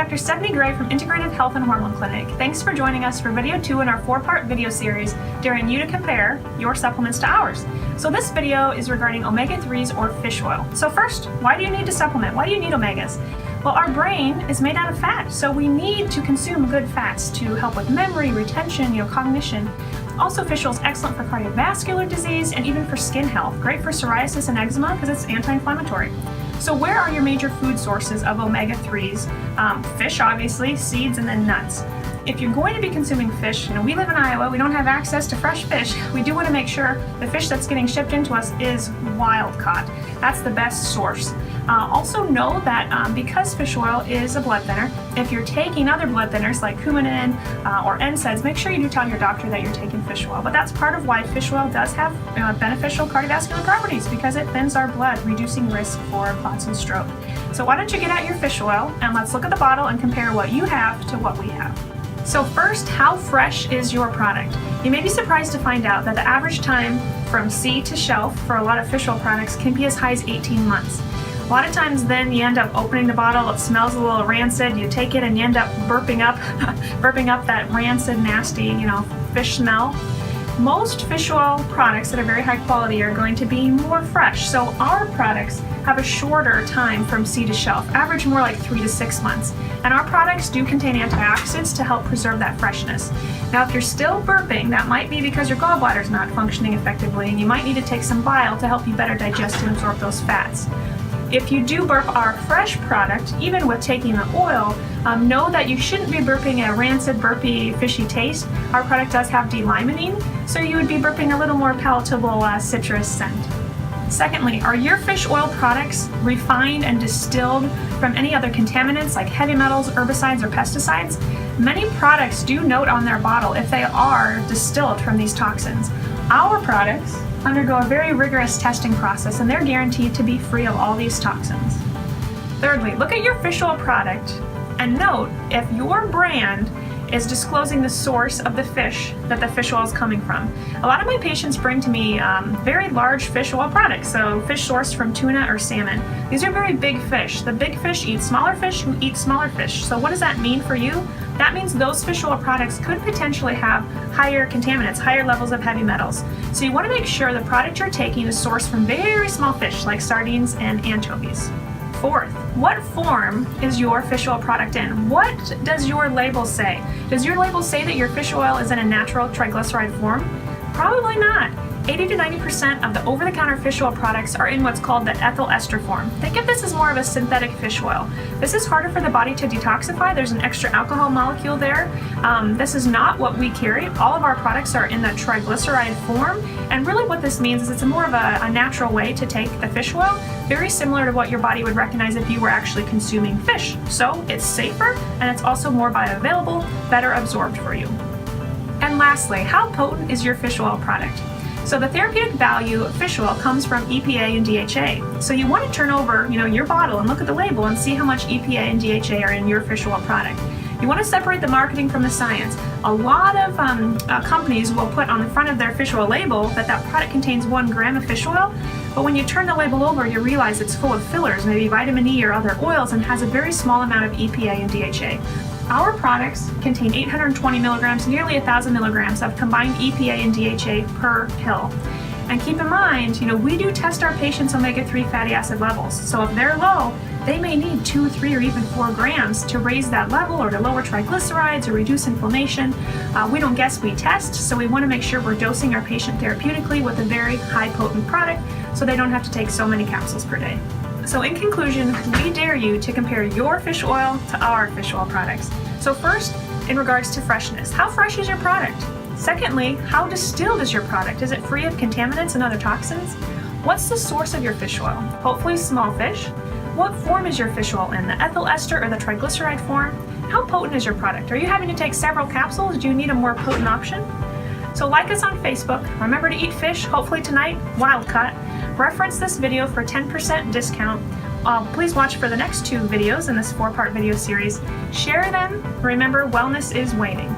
Dr. Stephanie Gray from Integrative Health and Hormone Clinic. Thanks for joining us for video 2 in our 4-part video series, daring you to compare your supplements to ours. So this video is regarding omega-3s or fish oil. So first, why do you need to supplement? Why do you need omegas? Well, our brain is made out of fat, so we need to consume good fats to help with memory, retention, cognition. Also, fish oil is excellent for cardiovascular disease and even for skin health. Great for psoriasis and eczema because it's anti-inflammatory. So where are your major food sources of omega-3s? Fish, obviously, seeds, and then nuts. If you're going to be consuming fish, we live in Iowa, we don't have access to fresh fish. We do want to make sure the fish that's getting shipped into us is wild caught. That's the best source. Also know that because fish oil is a blood thinner, if you're taking other blood thinners like Coumadin or NSAIDs, make sure you do tell your doctor that you're taking fish oil. But that's part of why fish oil does have beneficial cardiovascular properties, because it thins our blood, reducing risk for clots and stroke. So why don't you get out your fish oil and let's look at the bottle and compare what you have to what we have. So first, how fresh is your product? You may be surprised to find out that the average time from seed to shelf for a lot of fish oil products can be as high as 18 months. A lot of times then you end up opening the bottle, it smells a little rancid, you take it and you end up burping up that rancid, nasty, fish smell. Most fish oil products that are very high quality are going to be more fresh. So our products have a shorter time from seed to shelf, average more like 3 to 6 months. And our products do contain antioxidants to help preserve that freshness. Now, if you're still burping, that might be because your gallbladder is not functioning effectively, and you might need to take some bile to help you better digest and absorb those fats. If you do burp our fresh product, even with taking the oil, know that you shouldn't be burping a rancid, burpy, fishy taste. Our product does have D-limonene, so you would be burping a little more palatable citrus scent. Secondly, are your fish oil products refined and distilled from any other contaminants like heavy metals, herbicides, or pesticides? Many products do note on their bottle if they are distilled from these toxins. Our products undergo a very rigorous testing process, and they're guaranteed to be free of all these toxins. Thirdly, look at your fish oil product and note if your brand is disclosing the source of the fish that the fish oil is coming from. A lot of my patients bring to me very large fish oil products, so fish sourced from tuna or salmon. These are very big fish. The big fish eat smaller fish who eat smaller fish. So what does that mean for you? That means those fish oil products could potentially have higher contaminants, higher levels of heavy metals. So you want to make sure the product you're taking is sourced from very small fish like sardines and anchovies. Fourth, what form is your fish oil product in? What does your label say? Does your label say that your fish oil is in a natural triglyceride form? Probably not. 80 to 90% of the over-the-counter fish oil products are in what's called the ethyl ester form. Think of this as more of a synthetic fish oil. This is harder for the body to detoxify. There's an extra alcohol molecule there. This is not what we carry. All of our products are in the triglyceride form, and really what this means is it's more of a natural way to take the fish oil, very similar to what your body would recognize if you were actually consuming fish. So it's safer, and it's also more bioavailable, better absorbed for you. And lastly, how potent is your fish oil product? So the therapeutic value of fish oil comes from EPA and DHA. So you want to turn over, your bottle and look at the label and see how much EPA and DHA are in your fish oil product. You want to separate the marketing from the science. A lot of companies will put on the front of their fish oil label that product contains 1 gram of fish oil, but when you turn the label over, you realize it's full of fillers, maybe vitamin E or other oils, and has a very small amount of EPA and DHA. Our products contain 820 milligrams, nearly 1,000 milligrams of combined EPA and DHA per pill. And keep in mind, we do test our patients' omega-3 fatty acid levels. So if they're low, they may need 2, 3, or even 4 grams to raise that level or to lower triglycerides or reduce inflammation. We don't guess, we test, so we want to make sure we're dosing our patient therapeutically with a very high potent product so they don't have to take so many capsules per day. So in conclusion, we dare you to compare your fish oil to our fish oil products. So first, in regards to freshness, how fresh is your product? Secondly, how distilled is your product? Is it free of contaminants and other toxins? What's the source of your fish oil? Hopefully small fish. What form is your fish oil in, the ethyl ester or the triglyceride form? How potent is your product? Are you having to take several capsules? Do you need a more potent option? So like us on Facebook, remember to eat fish, hopefully tonight, wild caught. Reference this video for 10% discount. Please watch for the next 2 videos in this 4-part video series. Share them. Remember, wellness is waning.